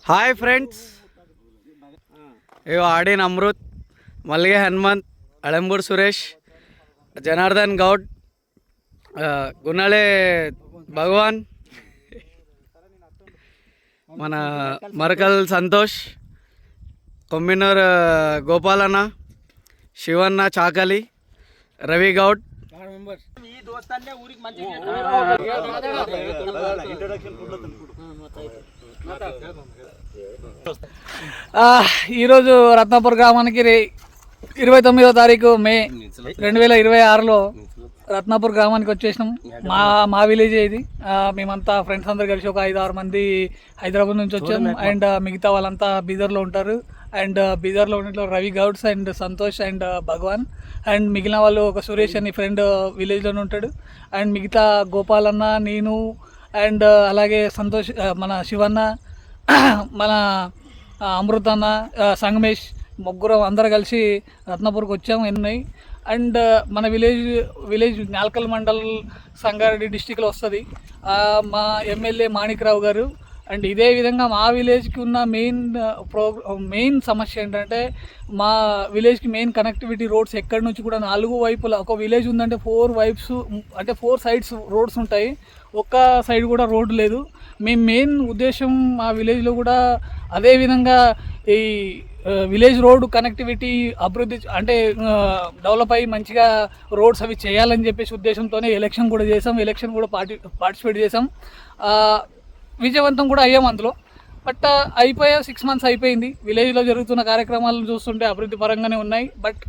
Hi friends, ఆడిన్ Amrit, Mallige Hanumanth, అడంబూర్ Suresh, Janardhan Goud, గున్నలే భగవాన్, మన మరకల్ సంతోష్, కొమ్మినూర్ గోపాలన్న, శివన్న చాకలి, రవి గౌడ్. ఈరోజు రత్నాపూర్ గ్రామానికి 29వ తారీఖు మే 2026లో రత్నాపూర్ గ్రామానికి వచ్చేసినాం. మా విలేజ్ ఇది. మేమంతా ఫ్రెండ్స్ అందరు కలిసి ఒక 5-6 మంది హైదరాబాద్ నుంచి వచ్చాము. అండ్ మిగతా వాళ్ళంతా బీదర్లో ఉంటారు. అండ్ బీదర్లో ఉన్నట్లు Ravi Gouds and Santosh and Bhagwan and మిగిలిన వాళ్ళు ఒక సురేష్ అని ఫ్రెండ్ విలేజ్లోనే ఉంటాడు. అండ్ మిగతా గోపాలన్న, నేను అండ్ అలాగే సంతోష్, మన శివన్న, మన అమృత్ అన్న, సంగమేష్, ముగ్గురు అందరు కలిసి రత్నాపూర్కి వచ్చాము. ఎన్నాయి. అండ్ మన విలేజ్ నాల్కల్ మండల్ సంగారెడ్డి డిస్టిక్లో వస్తుంది. మా ఎమ్మెల్యే మాణిక్రావు గారు. అండ్ ఇదే విధంగా మా విలేజ్కి ఉన్న మెయిన్ సమస్య ఏంటంటే, మా విలేజ్కి మెయిన్ కనెక్టివిటీ రోడ్స్ ఎక్కడి నుంచి కూడా 4 వైపులా, ఒక విలేజ్ ఉందంటే 4 వైప్స్ అంటే 4 సైడ్స్ రోడ్స్ ఉంటాయి. ఒక్క సైడ్ కూడా రోడ్డు లేదు. మేము మెయిన్ ఉద్దేశం మా విలేజ్లో కూడా అదే విధంగా ఈ విలేజ్ రోడ్ కనెక్టివిటీ అభివృద్ధి అంటే డెవలప్ అయ్యి మంచిగా రోడ్స్ అవి చేయాలని చెప్పేసి ఉద్దేశంతోనే ఎలక్షన్ కూడా చేసాం. ఎలక్షన్ కూడా పార్టిసిపేట్ చేసాం. విజయవంతం కూడా అయ్యాం అందులో. బట్ 6 మంత్స్ అయిపోయింది. విలేజ్లో జరుగుతున్న కార్యక్రమాలను చూస్తుంటే అభివృద్ధి పరంగానే ఉన్నాయి. బట్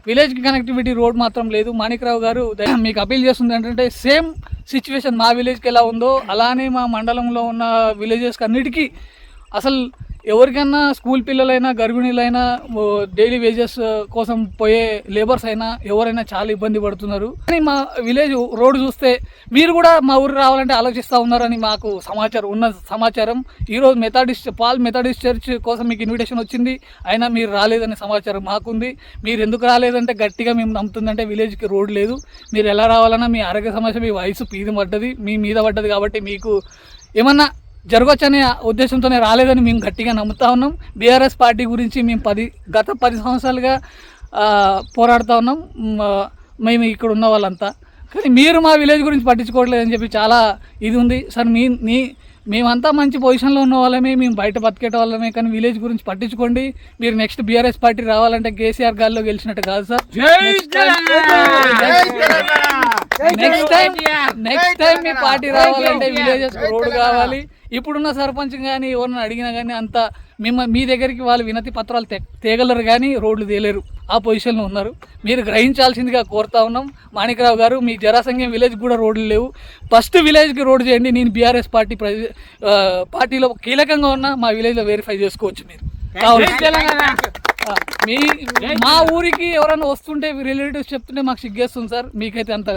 విలేజ్కి కనెక్టివిటీ రోడ్ మాత్రం లేదు. మాణిక్రావు గారు మీకు అపీల్ చేస్తుంది ఏంటంటే, సేమ్ సిచ్యువేషన్ మా విలేజ్కి ఎలా ఉందో అలానే మా మండలంలో ఉన్న విలేజెస్కి అన్నిటికీ అసలు ఎవరికైనా స్కూల్ పిల్లలైనా, గర్భిణీలైనా, డైలీ వేజెస్ కోసం పోయే లేబర్స్ అయినా ఎవరైనా చాలా ఇబ్బంది పడుతున్నారు. కానీ మా విలేజ్ రోడ్డు చూస్తే మీరు కూడా మా ఊరు రావాలంటే ఆలోచిస్తూ ఉన్నారని మాకు సమాచారం. ఈరోజు పాల్ మెథడిస్ట్ చర్చ్ కోసం మీకు ఇన్విటేషన్ వచ్చింది, అయినా మీరు రాలేదనే సమాచారం మాకుంది. మీరు ఎందుకు రాలేదంటే గట్టిగా మేము నమ్ముతుందంటే విలేజ్కి రోడ్ లేదు. మీరు ఎలా రావాలన్నా మీ ఆరోగ్య సమస్య, మీ వయసు మీ మీద పడ్డది కాబట్టి మీకు ఏమన్నా జరగవచ్చనే ఉద్దేశంతోనే రాలేదని మేము గట్టిగా నమ్ముతా ఉన్నాం. బీఆర్ఎస్ పార్టీ గురించి మేము గత 10 సంవత్సరాలుగా పోరాడుతూ ఉన్నాం మేము ఇక్కడ ఉన్న వాళ్ళంతా. కానీ మీరు మా విలేజ్ గురించి పట్టించుకోవట్లేదని చెప్పి చాలా ఇది ఉంది సార్. మేమంతా మంచి పొజిషన్లో ఉన్న వాళ్ళమే, మేము బయట బతికేట వాళ్ళమే, కానీ విలేజ్ గురించి పట్టించుకోండి. మీరు నెక్స్ట్ బీఆర్ఎస్ పార్టీ రావాలంటే కేసీఆర్ గారిలో గెలిచినట్టు కాదు సార్. నెక్స్ట్ టైం మీ పార్టీ రావాలంటే విలేజెస్ రోడ్డు కావాలి. ఇప్పుడున్న సర్పంచ్ కానీ ఎవరిని అడిగినా కానీ అంత మీ దగ్గరికి వాళ్ళు వినతి పత్రాలు తేగలరు కానీ రోడ్లు తేలేరు. ఆ పొజిషన్లో ఉన్నారు. మీరు గ్రహించాల్సిందిగా కోరుతా ఉన్నాం. మాణిక్రావు గారు, మీ జరాసంగం విలేజ్ కూడా రోడ్లు లేవు. ఫస్ట్ విలేజ్కి రోడ్డు చేయండి. నేను బీఆర్ఎస్ పార్టీలో కీలకంగా ఉన్నా మా విలేజ్లో వెరిఫై చేసుకోవచ్చు. మీరు మా ఊరికి ఎవరైనా వస్తుంటే రిలేటివ్స్ చెప్తుంటే మాకు సిగ్గేస్తుంది సార్. మీకైతే అంత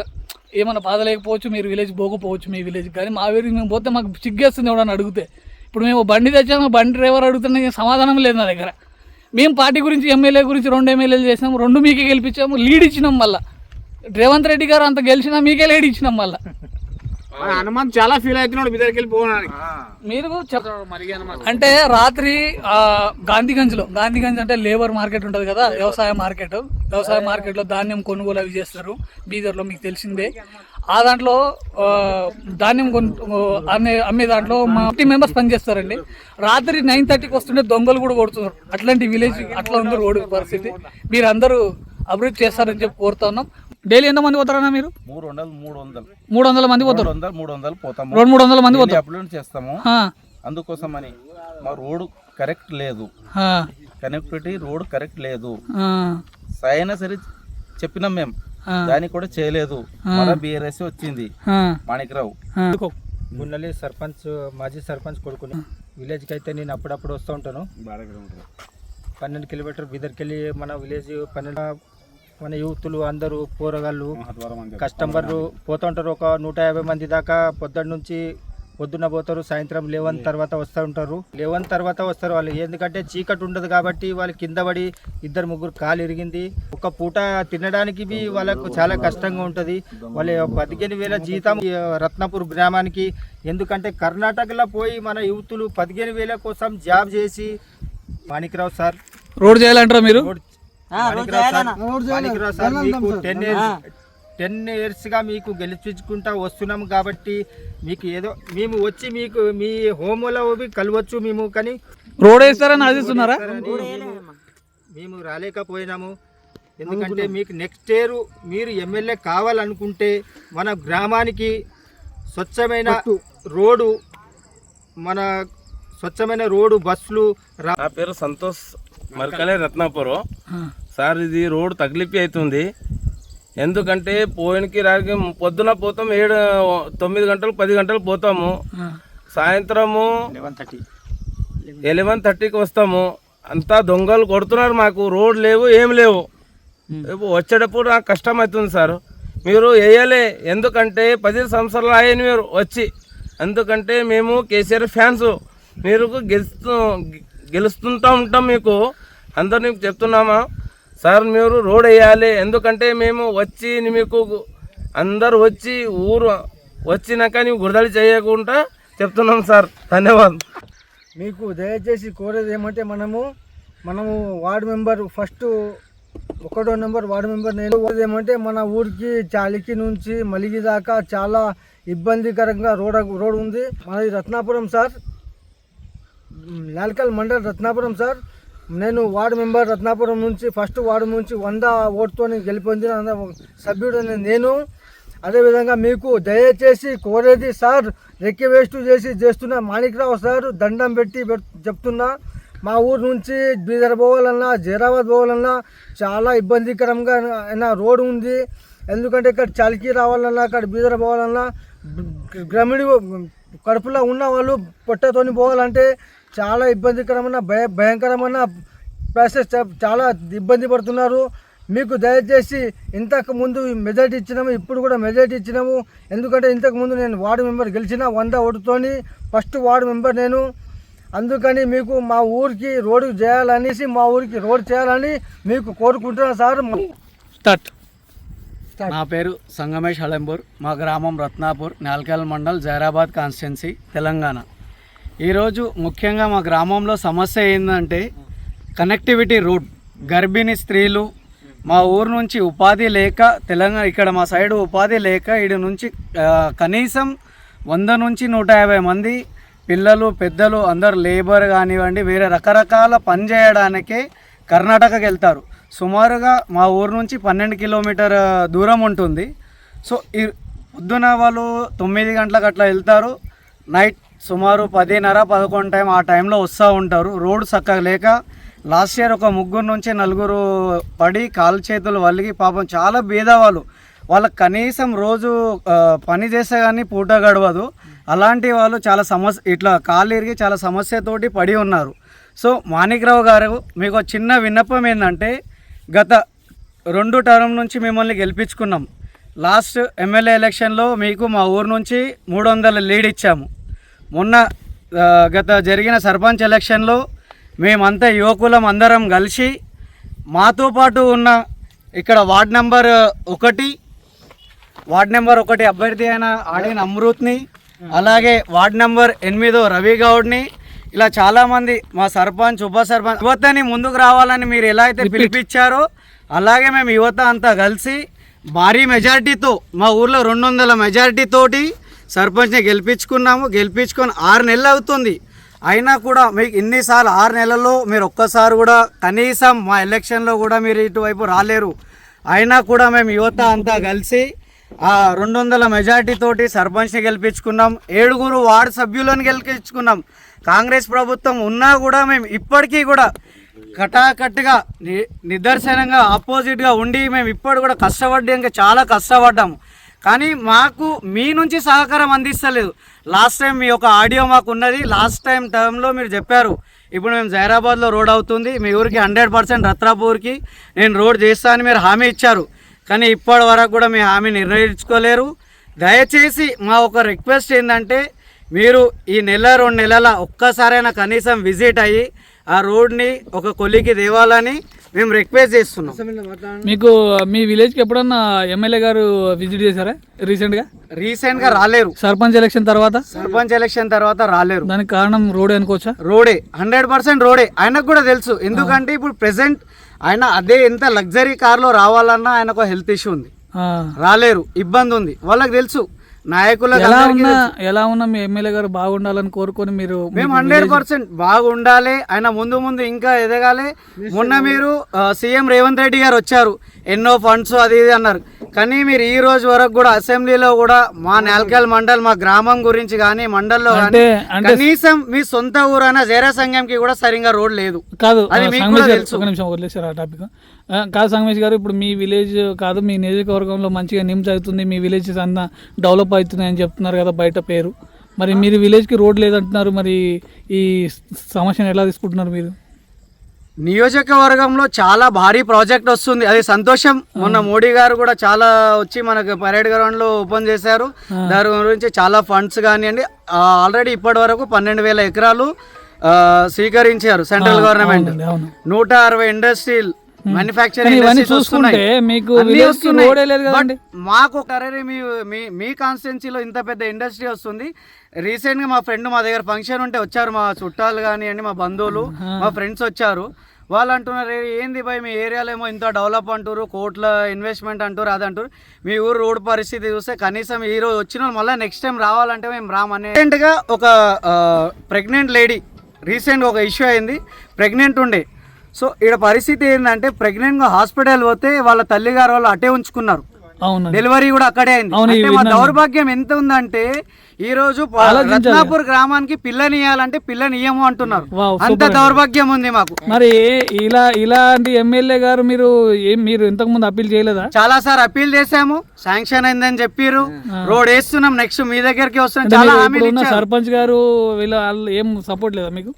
ఏమైనా బాధ లేకపోవచ్చు, మీరు విలేజ్ పోకపోవచ్చు మీ విలేజ్, కానీ మా ఊరికి మేము పోతే మాకు సిగ్గేస్తుంది ఎవడని అడిగితే. ఇప్పుడు మేము బండి తెచ్చాము, బండి డ్రైవర్ అడుగుతున్నా సమాధానం లేదు నా దగ్గర. మేము పార్టీ గురించి, ఎమ్మెల్యే గురించి 2 ఎమ్మెల్యేలు చేసాము, 2 మీకే గెలిపించాము, లీడ్ ఇచ్చినాం. మళ్ళీ రేవంత్ రెడ్డి గారు అంత గెలిచినా మీకే లీడ్ ఇచ్చినాం. మళ్ళీ హనుమంత్ చాలా ఫీల్ అవుతున్నాడు మీ దగ్గరికి వెళ్ళిపోవడానికి. మీరు అంటే రాత్రి గాంధీగంజ్ అంటే లేబర్ మార్కెట్ ఉంటుంది కదా, వ్యవసాయ మార్కెట్లో ధాన్యం కొనుగోలు అవి చేస్తారు బీదర్లో, మీకు తెలిసిందే. ఆ దాంట్లో ధాన్యం అమ్మే దాంట్లో మా 50 మెంబర్స్ పనిచేస్తారండి. రాత్రి 9:30కి వస్తుంటే దొంగలు కూడా కొడుతున్నారు. అట్లాంటి విలేజ్ అట్లా ఉంది రోడ్డు పరిస్థితి. మీరు అందరూ అభివృద్ధి చేస్తారని చెప్పి కోరుతా ఉన్నాం. డైలీ ఎంతమంది పోతారన్నా మీరు? 300 మంది పోతారు. 300 పోతాము. 200-300 మంది పోతారు. అప్లోడ్ చేస్తాము. అందుకోసమని మా రోడ్ కరెక్ట్ లేదు, కనెక్టివిటీ రోడ్ కరెక్ట్ లేదు. అయినా సరే చెప్పినాం మేము, దానికి కూడా చేయలేదు. మన బీఆర్ఎస్ వచ్చింది. మాణిక్రావు గున్నలి సర్పంచ్, మాజీ సర్పంచ్ కొడుకుని. విలేజ్కి అయితే నేను అప్పుడప్పుడు వస్తూ ఉంటాను. 12 కిలోమీటర్ బీదర్కి వెళ్ళి మన విలేజ్ 12 మన యూత్లు అందరూ పోరగాళ్ళు కస్టమర్లు పోతూ ఉంటారు. ఒక 150 మంది దాకా పొద్దున్న నుంచి పొద్దున్న పోతారు, సాయంత్రం 11 తర్వాత వస్తూ ఉంటారు. 11 తర్వాత వస్తారు వాళ్ళు, ఎందుకంటే చీకటి ఉండదు కాబట్టి వాళ్ళు కింద పడి 2-3 కాలు ఇరిగింది. ఒక పూట తినడానికి బి వాళ్ళకు చాలా కష్టంగా ఉంటుంది. వాళ్ళ 15,000 జీతం ఈ రత్నాపూర్ గ్రామానికి. ఎందుకంటే కర్ణాటకలో పోయి మన యువతులు 15,000 కోసం జాబ్ చేసి మాణిక్రావు సార్ రోడ్ చేయాలంటారా మీరు? మాణిక్రావు సార్ మీకు 10 ఇయర్స్గా మీకు గెలిపించుకుంటా వస్తున్నాం కాబట్టి మీకు ఏదో మేము వచ్చి మీకు మీ హోములో కలవచ్చు మేము, కానీ రోడ్ వేస్తారని ఆశిస్తున్నారా? మేము రాలేకపోయినాము. ఎందుకంటే మీకు నెక్స్ట్ ఇయర్ మీరు ఎమ్మెల్యే కావాలనుకుంటే మన గ్రామానికి స్వచ్ఛమైన రోడ్డు బస్సులు నా పేరు సంతోష్ మరకలే రత్నాపురం సార్. ఇది రోడ్ తగిలిపి అవుతుంది. ఎందుకంటే పోయినకి రాకి పొద్దున పోతాం 9 గంటలు 10 గంటలు పోతాము, సాయంత్రము 11:30కి వస్తాము. అంతా దొంగలు కొడుతున్నారు, మాకు రోడ్ లేవు ఏం లేవు. వచ్చేటప్పుడు నాకు కష్టం అవుతుంది సార్. మీరు వేయలే, ఎందుకంటే 10 సంవత్సరాలు అయ్యాయి మీరు వచ్చి. ఎందుకంటే మేము కేసీఆర్ ఫ్యాన్స్, మీరు గెలుస్తుంటూ ఉంటాం. మీకు అందరినీ చెప్తున్నామా సార్, మీరు రోడ్ వేయాలి. ఎందుకంటే మేము వచ్చి మీకు అందరు వచ్చి ఊరు వచ్చినాక నీవు గుర్దలి చేయకుండా చెప్తున్నాం సార్. ధన్యవాదాలు. మీకు దయచేసి కోరేది ఏమంటే మనము వార్డు మెంబర్ ఫస్ట్ 1వ నెంబర్ వార్డు మెంబర్ నేను ఏమంటే మన ఊరికి చాలికి నుంచి మలిగి దాకా చాలా ఇబ్బందికరంగా రోడ్ ఉంది. మనది రత్నాపురం సార్, నాల్కల్ మండల్ రత్నాపురం సార్. నేను వార్డు మెంబర్ రత్నాపురం నుంచి ఫస్ట్ వార్డు నుంచి 100 ఓటుతో గెలిపొందిన సభ్యుడు నేను. అదేవిధంగా మీకు దయచేసి కోరేది సార్, రిక్వెస్ట్ చేస్తున్న మాణిక్రావు సార్, దండం పెట్టి చెప్తున్నా. మా ఊరు నుంచి బీదర్ పోవాలన్నా జైరాబాద్ పోవాలన్నా చాలా ఇబ్బందికరంగా అయినా రోడ్డు ఉంది. ఎందుకంటే ఇక్కడ చలికి రావాలన్నా అక్కడ బీదర్ పోవాలన్నా గ్రామీణ కడుపులో ఉన్న వాళ్ళు పొట్టతోని పోవాలంటే చాలా ఇబ్బందికరమైన భయంకరమైన ప్రాసెస్, చాలా ఇబ్బంది పడుతున్నారు. మీకు దయచేసి ఇంతకు ముందు మెజార్టీ ఇచ్చినాము, ఇప్పుడు కూడా మెజార్టీ ఇచ్చినాము. ఎందుకంటే ఇంతకుముందు నేను వార్డు మెంబర్ గెలిచిన 100 ఓటుతోని ఫస్ట్ వార్డు మెంబర్ నేను. అందుకని మీకు మా ఊరికి రోడ్డు చేయాలనేసి రోడ్ చేయాలని మీకు కోరుకుంటున్నాను సార్. స్టార్ట్. నా పేరు సంగమేష్ హళంపూర్, మా గ్రామం రత్నాపూర్, నాల్కల్ మండల్, జైరాబాద్ కాన్స్టిట్యున్సీ, తెలంగాణ. ఈరోజు ముఖ్యంగా మా గ్రామంలో సమస్య ఏంటంటే కనెక్టివిటీ రోడ్. గర్భిణీ స్త్రీలు మా ఊరు నుంచి ఉపాధి లేక, తెలంగాణ ఇక్కడ మా సైడు ఉపాధి లేక ఈడ నుంచి కనీసం 100 నుంచి 150 మంది పిల్లలు పెద్దలు అందరు లేబర్ కానివ్వండి వేరే రకరకాల పని చేయడానికే కర్ణాటకకి వెళ్తారు. సుమారుగా మా ఊరు నుంచి 12 కిలోమీటర్ దూరం ఉంటుంది. సో ఈ పొద్దున వాళ్ళు 9 గంటలకు అట్లా వెళ్తారు, నైట్ సుమారు 10:30-11 టైం ఆ టైంలో వస్తూ ఉంటారు. రోడ్డు చక్కగా లేక లాస్ట్ ఇయర్ ఒక 3 నుంచి 4 పడి కాలు చేతులు వలిగి పాపం చాలా బీదవాళ్ళు, వాళ్ళకి కనీసం రోజు పని చేస్తే కానీ పూట గడవదు. అలాంటి వాళ్ళు చాలా ఇట్లా కాలు ఇరిగి చాలా సమస్యతోటి పడి ఉన్నారు. సో మాణిక్రావు గారు, మీకు చిన్న విన్నపం ఏంటంటే గత 2 టర్మ్ నుంచి మిమ్మల్ని గెలిపించుకున్నాం. లాస్ట్ ఎమ్మెల్యే ఎలక్షన్లో మీకు మా ఊరు నుంచి 300 లీడ్ ఇచ్చాము. మొన్న గత జరిగిన సర్పంచ్ ఎలక్షన్లో మేమంతా యువకులం అందరం కలిసి మాతో పాటు ఉన్న ఇక్కడ వార్డ్ నెంబర్ 1 అభ్యర్థి అయిన ఆడిన అమృత్ని, అలాగే వార్డ్ నెంబర్ 8 రవి గౌడ్ని, ఇలా చాలామంది మా సర్పంచ్ ఉప సర్పంచ్ యువతని ముందుకు రావాలని మీరు ఎలా అయితే పిలిపించారో అలాగే మేము యువత అంతా కలిసి భారీ మెజార్టీతో మా ఊర్లో 200 మెజార్టీతోటి సర్పంచ్ని గెలిపించుకొని 6 నెలలు అవుతుంది. అయినా కూడా మీకు ఇన్నిసార్లు 6 నెలల్లో మీరు ఒక్కసారి కూడా కనీసం మా ఎలక్షన్లో కూడా మీరు ఇటువైపు రాలేరు. అయినా కూడా మేము యువత అంతా కలిసి 200 మెజార్టీతోటి సర్పంచ్ని గెలిపించుకున్నాం. 7 వార్డు సభ్యులను గెలిపించుకున్నాం. కాంగ్రెస్ ప్రభుత్వం ఉన్నా కూడా మేము ఇప్పటికీ కూడా కటాకట్టుగా నిదర్శనంగా ఆపోజిట్గా ఉండి మేము ఇప్పుడు కూడా చాలా కష్టపడ్డాము. కానీ మాకు మీ నుంచి సహకారం అందిస్తలేదు. లాస్ట్ టైం మీ యొక్క ఆడియో మాకు ఉన్నది. లాస్ట్ టర్మ్లో మీరు చెప్పారు ఇప్పుడు మేము జైరాబాద్లో రోడ్ అవుతుంది, మీ ఊరికి 100% రత్నాపూర్కి నేను రోడ్ చేస్తానని మీరు హామీ ఇచ్చారు. కానీ ఇప్పటి వరకు కూడా మీ హామీ నిర్వహించుకోలేరు. దయచేసి మా ఒక రిక్వెస్ట్ ఏంటంటే మీరు ఈ నెల 2 నెలల ఒక్కసారైనా కనీసం విజిట్ అయ్యి ఆ రోడ్ని ఒక కొలికి తేవాలని మేము రిక్వెస్ట్ చేస్తున్నాం. మీకు మీ విలేజ్కి ఎప్పుడన్నా ఎమ్మెల్యే గారు విజిట్ చేశారా రీసెంట్గా రాలేరు. సర్పంచ్ ఎలక్షన్ తర్వాత రాలేరు. దానికి కారణం రోడ్ అనుకోవచ్చా? రోడే 100% రోడే. ఆయనకు కూడా తెలుసు. ఎందుకంటే ఇప్పుడు ప్రెసెంట్ ఆయన అదే ఎంత లగ్జరీ కార్లో రావాలన్నా ఆయనకు హెల్త్ ఇష్యూ ఉంది, రాలేరు, ఇబ్బంది ఉంది, వాళ్ళకి తెలుసు. నాయకులకు ఎలా ఉన్నా మీ ఎమ్మెల్యే గారు బాగుండాలని కోరుకొని మీరు మేము 100% బాగుండాలి, ఆయన ముందు ఇంకా ఎదగాలి. మొన్న మీరు సీఎం రేవంత్ రెడ్డి గారు వచ్చారు, ఎన్నో ఫండ్స్ అది ఇది అన్నారు. కానీ మీరు ఈ రోజు వరకు కూడా అసెంబ్లీలో కూడా మా నాల్కల్ మండల్ మా గ్రామం గురించి కానీ మండల్లో కానీ కనీసం మీ సొంత ఊరైన జైరా సంఘంకి కూడా సరిగా రోడ్ లేదు. కాదు అది మీకు కూడా తెలుసు. ఒక నిమిషం వదిలేసారు ఆ టాపిక్. కాదు సంగమేష్ గారు, ఇప్పుడు మీ విలేజ్ కాదు మీ నియోజకవర్గంలో మంచిగా నిమ్స్ అవుతుంది, మీ విలేజ్ అంతా డెవలప్ అవుతుంది అని చెప్తున్నారు కదా బయట పేరు. మరి మీరు విలేజ్కి రోడ్ లేదంటున్నారు, మరి ఈ సమస్యను ఎలా తీసుకుంటున్నారు మీరు? నియోజకవర్గంలో చాలా భారీ ప్రాజెక్ట్ వస్తుంది, అది సంతోషం. మొన్న మోడీ గారు కూడా చాలా వచ్చి మనకు పరేడ్ గ్రౌండ్ లో ఓపెన్ చేశారు. దాని గురించి చాలా ఫండ్స్ కానివ్వండి. ఆల్రెడీ ఇప్పటి వరకు 12,000 ఎకరాలు స్వీకరించారు సెంట్రల్ గవర్నమెంట్. 160 ఇండస్ట్రియల్ మ్యానుఫ్యాక్చరింగ్ చూసుకుంటే మీకు మాకు మీ కాన్స్టిట్యున్సీలో ఇంత పెద్ద ఇండస్ట్రీ వస్తుంది. రీసెంట్ గా మా ఫ్రెండ్ మా దగ్గర ఫంక్షన్ ఉంటే వచ్చారు, మా చుట్టాలు కానివ్వండి, మా బంధువులు, మా ఫ్రెండ్స్ వచ్చారు. వాళ్ళు అంటున్నారు, ఏంది భయ్ మీ ఏరియాలో ఏమో ఇంత డెవలప్ అంటారు, కోట్ల ఇన్వెస్ట్మెంట్ అంటారు, అది అంటారు. మీ ఊరు రోడ్ పరిస్థితి చూస్తే కనీసం ఈ రోజు వచ్చిన వాళ్ళు మళ్ళీ నెక్స్ట్ టైం రావాలంటే మేము రామనే. రీసెంట్గా ఒక ప్రెగ్నెంట్ లేడీ రీసెంట్గా ఒక ఇష్యూ అయింది, ప్రెగ్నెంట్ ఉండే. సో ఇక్కడ పరిస్థితి ఏంటంటే ప్రెగ్నెంట్గా హాస్పిటల్ పోతే వాళ్ళ తల్లిగారు వాళ్ళు అటే ఉంచుకున్నారు, డెలివరీ కూడా అక్కడే అయింది. అంటే మా దౌర్భాగ్యం ఎంత ఉందంటే ఈ రోజు రత్నాపూర్ గ్రామానికి పిల్లనియాలంటే పిల్లనియము అంటున్నారు. అంత దౌర్భాగ్యం ఉంది మాకు. మరి ఇలాంటి ఎమ్మెల్యే గారు మీరు ఇంతకు ముందు అప్పీల్ చేయలేదా? చాలా సార్ అప్పీల్ చేసాము, శాంక్షన్ అయిందని చెప్పారు, రోడ్ వేస్తున్నాం, నెక్స్ట్ మీ దగ్గరికి వస్తున్నాం. చాలా హామీలు ఇచ్చారు. సర్పంచ్ గారు వాళ్ళు ఏం సపోర్ట్ లేదా మీకు?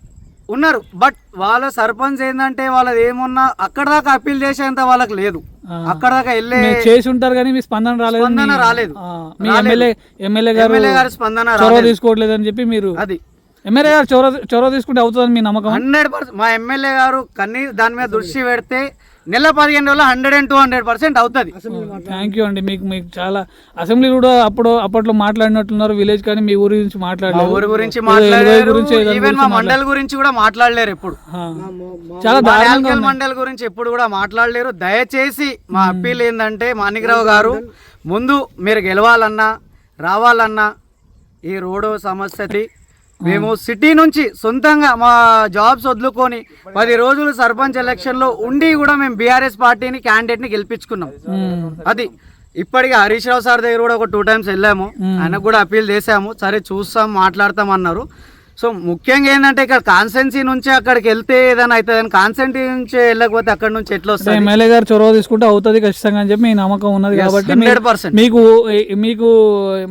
ఉన్నారు, బట్ వాళ్ళ సర్పంచ్ ఏంటంటే వాళ్ళది ఏమున్నా అక్కడ దాకా అప్పీల్ చేసేంత వాళ్ళకి లేదు. అక్కడ దాకా చేసి ఉంటారు కానీ మీ స్పందన రాలేదు. మీ ఎమ్మెల్యే గారు స్పందన చొరవ తీసుకోవట్లేదు అని చెప్పి మీరు అది ఎమ్మెల్యే గారు చొరవ తీసుకుంటే అవుతుందని మీ నమ్మకం? 100%. మా ఎమ్మెల్యే గారు దాని మీద దృష్టి పెడితే నెల 15 రోజుల్లో 100% అవుతుంది. థ్యాంక్ యూ అండి. మీకు చాలా అసెంబ్లీ కూడా అప్పట్లో మాట్లాడినట్లున్నారు విలేజ్, కానీ మీ ఊరి గురించి మాట్లాడలేదు, ఊరి గురించి మాట్లాడలేరు, ఈవెన్ మా మండల్ గురించి కూడా మాట్లాడలేరు. ఎప్పుడు చాలా మండల్ గురించి ఎప్పుడు కూడా మాట్లాడలేరు. దయచేసి మా అప్పీల్ ఏంటంటే మాణిక్రావు గారు, ముందు మీరు గెలవాలన్నా రావాలన్నా ఈ రోడ్డు సమస్యది మేము సిటీ నుంచి సొంతంగా మా జాబ్స్ వదులుకొని 10 రోజులు సర్పంచ్ ఎలక్షన్లో ఉండి కూడా మేము బీఆర్ఎస్ పార్టీని క్యాండిడేట్ని గెలిపించుకున్నాం. అది ఇప్పటికీ హరీష్ రావు సార్ దగ్గర కూడా ఒక 2 times వెళ్ళాము, ఆయనకు కూడా అప్పీల్ చేసాము, సరే చూస్తాం మాట్లాడతాం అన్నారు. సో ముఖ్యంగా ఏంటంటే ఇక్కడ కాన్స్టెన్సీ నుంచి అక్కడికి వెళ్తే ఏదైనా అవుతుంది, కాన్స్టెన్సీ నుంచి వెళ్ళకపోతే అక్కడ నుంచి ఎట్లా వస్తుంది? ఎమ్మెల్యే గారు చొరవ తీసుకుంటే అవుతుంది ఖచ్చితంగా అని చెప్పి మీ నమ్మకం ఉన్నది కాబట్టి 100% మీకు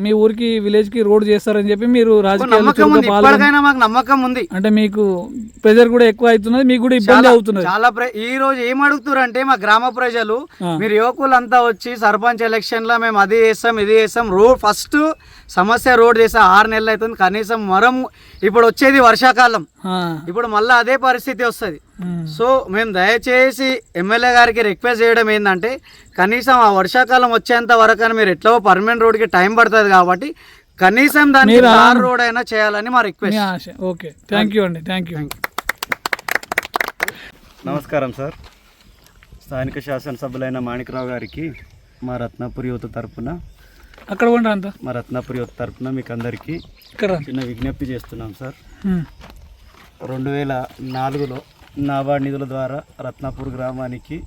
మీ ఊరికి విలేజ్ కి రోడ్ చేస్తారని చెప్పి మీరు రాజకీయాలు మాకు నమ్మకం ఉంది. అంటే మీకు ప్రెజర్ కూడా ఎక్కువ అవుతున్నది, మీకు కూడా ఇబ్బంది అవుతున్నది చాలా. ఈ రోజు ఏం అడుగుతారు అంటే మా గ్రామ ప్రజలు, మీరు యువకులంతా వచ్చి సర్పంచ్ ఎలక్షన్ లో మేము అది చేస్తాం ఇది చేస్తాం, రోడ్ ఫస్ట్ సమస్య రోడ్ చేసా 6 నెలలు అవుతుంది కనీసం. మరం ఇప్పుడు వచ్చేది వర్షాకాలం, ఇప్పుడు మళ్ళీ అదే పరిస్థితి వస్తుంది. సో మేము దయచేసి ఎమ్మెల్యే గారికి రిక్వెస్ట్ చేయడం ఏంటంటే కనీసం ఆ వర్షాకాలం వచ్చేంత వరకు మీరు ఎట్లా పర్మనెంట్ రోడ్కి టైం పడుతుంది కాబట్టి కనీసం దాన్ని రోడ్ అయినా చేయాలని మా రిక్వెస్ట్. ఓకే, థ్యాంక్ యూ అండి. Thank you. నమస్కారం సార్. స్థానిక శాసనసభ్యులైన మాణిక్రావు గారికి మా రత్నాపూర్ యువత తరపున మా రత్నాపూర్ యువత తరపున మీకు అందరికీ చిన్న విజ్ఞప్తి చేస్తున్నాం సార్. 2004లో నాబార్డ్ నిధుల ద్వారా రత్నాపూర్ గ్రామానికి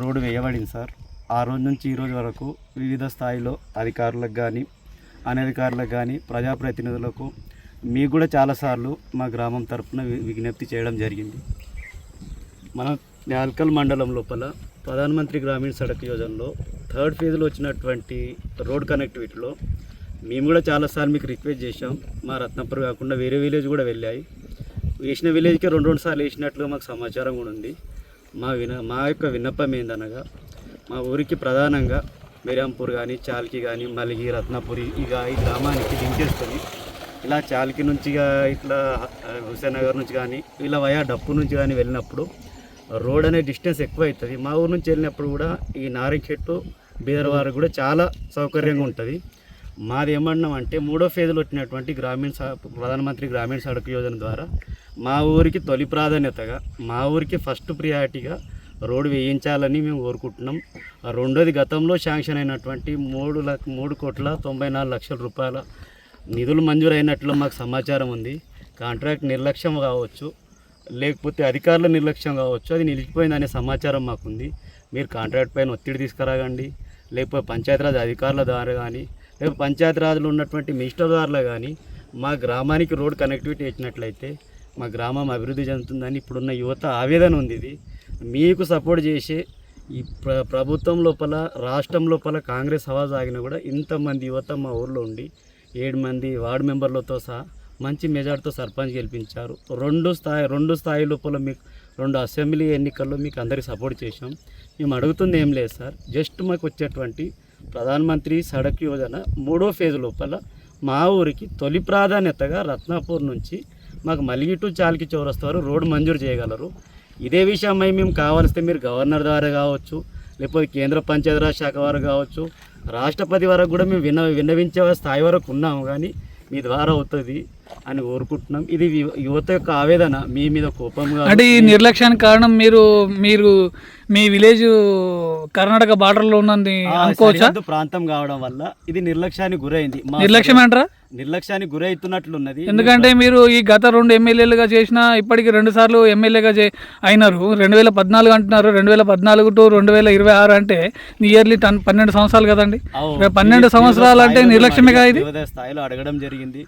రోడ్డు వేయబడింది సార్. ఆ రోజు నుంచి ఈ రోజు వరకు వివిధ స్థాయిలో అధికారులకు కానీ అనధికారులకు కానీ ప్రజాప్రతినిధులకు మీకు కూడా చాలాసార్లు మా గ్రామం తరపున విజ్ఞప్తి చేయడం జరిగింది. మన నాల్కల్ మండలం లోపల ప్రధానమంత్రి గ్రామీణ సడక్ యోజనలో 3rd ఫేజ్లో వచ్చినటువంటి రోడ్ కనెక్టివిటీలో మేము కూడా చాలాసార్లు మీకు రిక్వెస్ట్ చేసాం. మా రత్నాపూర్ కాకుండా వేరే విలేజ్ కూడా వెళ్ళాయి, వేసిన విలేజ్కి 2 సార్లు వేసినట్లుగా మాకు సమాచారం కూడా ఉంది. మా యొక్క విన్నపం ఏందనగా మా ఊరికి ప్రధానంగా మిర్యాంపూర్ కానీ చాల్కి కానీ మలిగి రత్నాపూరి ఈ గ్రామానికి లింక్ చేసుకొని ఇలా చాల్కి నుంచి ఇట్లా హుసేన్ నగర్ నుంచి కానీ ఇలా వయా డప్పు నుంచి కానీ వెళ్ళినప్పుడు రోడ్ అనే డిస్టెన్స్ ఎక్కువ అవుతుంది. మా ఊరు నుంచి వెళ్ళినప్పుడు కూడా ఈ నారించెట్టు బీదర్వారు కూడా చాలా సౌకర్యంగా ఉంటుంది. మాది ఏమన్నామంటే 3వ ఫేజ్లో వచ్చినటువంటి ప్రధానమంత్రి గ్రామీణ సడక్ యోజన ద్వారా మా ఊరికి తొలి ప్రాధాన్యతగా మా ఊరికి ఫస్ట్ ప్రియారిటీగా రోడ్డు వేయించాలని మేము కోరుకుంటున్నాం. రెండోది గతంలో శాంక్షన్ అయినటువంటి 3,94,00,000 రూపాయల నిధులు మంజూరైనట్లు మాకు సమాచారం ఉంది. కాంట్రాక్ట్ నిర్లక్ష్యం కావచ్చు, లేకపోతే అధికారుల నిర్లక్ష్యం కావచ్చు, అది నిలిచిపోయిందనే సమాచారం మాకుంది. మీరు కాంట్రాక్ట్ పైన ఒత్తిడి తీసుకురాగండి, లేకపోతే పంచాయతీరాజ్ అధికారుల ద్వారా కానీ లేకపోతే పంచాయతీరాజ్లో ఉన్నటువంటి మినిస్టర్ ద్వారా కానీ మా గ్రామానికి రోడ్ కనెక్టివిటీ ఇచ్చినట్లయితే మా గ్రామం అభివృద్ధి చెందుతుందని ఇప్పుడున్న యువత ఆవేదన ఉంది. ఇది మీకు సపోర్ట్ చేసే ఈ ప్రభుత్వం లోపల రాష్ట్రం లోపల కాంగ్రెస్ హవా సాగినా కూడా ఇంతమంది యువత మా ఊర్లో ఉండి 7 మంది వార్డు మెంబర్లతో సహా మంచి మెజార్టీతో సర్పంచ్ గెలిపించారు. రెండు స్థాయి లోపల మీకు 2 అసెంబ్లీ ఎన్నికల్లో మీకు అందరికీ సపోర్ట్ చేసాం. మేము అడుగుతుంది ఏం లేదు సార్, జస్ట్ మాకు వచ్చేటువంటి ప్రధానమంత్రి సడక్ యోజన 3వ ఫేజ్ లోపల మా ఊరికి తొలి ప్రాధాన్యతగా రత్నాపూర్ నుంచి మాకు మలిగి టు చాల్కి చౌరస్తా వరకు రోడ్డు మంజూరు చేయగలరు. ఇదే విషయమై మేము కావాల్స్తే మీరు గవర్నర్ ద్వారా కావచ్చు, లేకపోతే కేంద్ర పంచాయతీరాజ్ శాఖ వారు కావచ్చు, రాష్ట్రపతి వరకు కూడా మేము విన్నవించే స్థాయి వరకు ఉన్నాము. కానీ మీ ద్వారా అవుతుంది అని కోరుకుంటున్నాం. ఇది యువత యొక్క ఆవేదన, మీ మీద కోపంగా. అంటే ఈ నిర్లక్ష్యానికి కారణం మీరు మీ విలేజ్ కర్ణాటక బార్డర్లో ఉన్నది అనుకోవచ్చా? ప్రాంతం కావడం వల్ల ఇది నిర్లక్ష్యానికి గురైంది. నిర్లక్ష్యం అంటారా? నిర్లక్ష్యానికి గురైతున్నట్లున్నది. ఎందుకంటే మీరు ఈ గత 2 ఎమ్మెల్యేలుగా చేసిన ఇప్పటికి 2 సార్లు ఎమ్మెల్యేగా అయినారు. 2014 అంటున్నారు, 2014 టు 2026 అంటే నియర్లీ 12 సంవత్సరాలు కదండి. 12 సంవత్సరాలు అంటే నిర్లక్ష్యమే కాదు. ఇది స్థాయిలో అడగడం జరిగింది,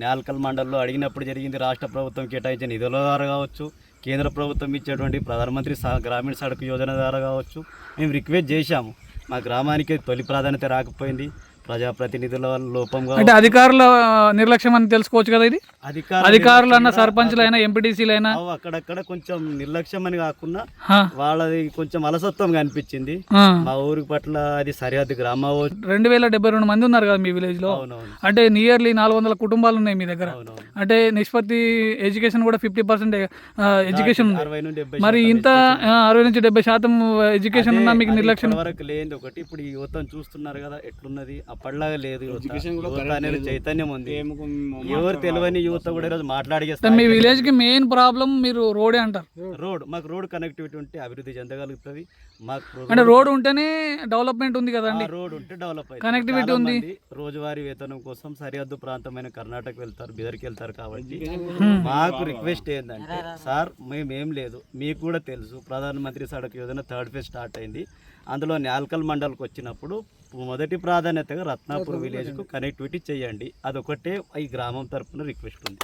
నాల్కల్ మండల్లో అడిగినప్పుడు జరిగింది. రాష్ట్ర ప్రభుత్వం కేటాయించిన నిధుల ద్వారా కావచ్చు, కేంద్ర ప్రభుత్వం ఇచ్చేటువంటి ప్రధానమంత్రి గ్రామీణ సడక్ యోజన ద్వారా కావచ్చు మేము రిక్వెస్ట్ చేశాము. మా గ్రామానికి తొలి ప్రాధాన్యత రాకపోయింది, ప్రజాప్రతినిధుల లోపం. అంటే అధికారుల నిర్లక్ష్యం అని తెలుసుకోవచ్చు కదా. ఇది అధికారులు అన్న సర్పంచ్లైనా ఎంపీటీసీలైనా అక్కడక్కడ కొంచెం నిర్లక్ష్యం అని కాకుండా వాళ్ళది కొంచెం అలసత్వంగా అనిపించింది. మా ఊరి పట్ల అది సరిహద్దు గ్రామం. 2072 మంది ఉన్నారు కదా మీ విలేజ్ లో. అంటే నియర్లీ 400 కుటుంబాలు ఉన్నాయి మీ దగ్గర. అంటే నిష్పత్తి ఎడ్యుకేషన్ కూడా 50% ఎడ్యుకేషన్ ఉంది. మరి ఇంత 60 నుంచి 70% ఎడ్యుకేషన్ ఉన్నా మీకు నిర్లక్ష్యం వరకు లేదు. ఒకటి ఇప్పుడు ఈ యువతను చూస్తున్నారు కదా ఎట్లున్నది, అప్పటిలాగా లేదు. యువత అనేది చైతన్యం ఉంది. ఎవరు తెలియని యువత కూడా ఈరోజు మాట్లాడేస్తారు. మీ విలేజ్ కి మెయిన్ ప్రాబ్లం మీరు రోడే అంటారు. మాకు రోడ్ కనెక్టివిటీ ఉంటే అభివృద్ధి చెందగలుగుతుంది. అంటే రోడ్ ఉంటేనే డెవలప్మెంట్ ఉంది కదండి. రోడ్ ఉంటే డెవలప్ అవుతుంది. కనెక్టివిటీ ఉంది. రోజువారీ వేతనం కోసం సరిహద్దు ప్రాంతమైన కర్ణాటక వెళ్తారు, బీదర్కి వెళ్తారు. కాబట్టి మాకు రిక్వెస్ట్ ఏంటంటే సార్, మేమేం లేదు, మీకు కూడా తెలుసు ప్రధానమంత్రి Sadak Yojana 3rd phase start అయింది. అందులో నాల్కల్ మండల్కి వచ్చినప్పుడు మొదటి ప్రాధాన్యతగా రత్నాపూర్ విలేజ్కు కనెక్టివిటీ చేయండి. అదొకటే ఈ గ్రామం తరఫున రిక్వెస్ట్ ఉంది.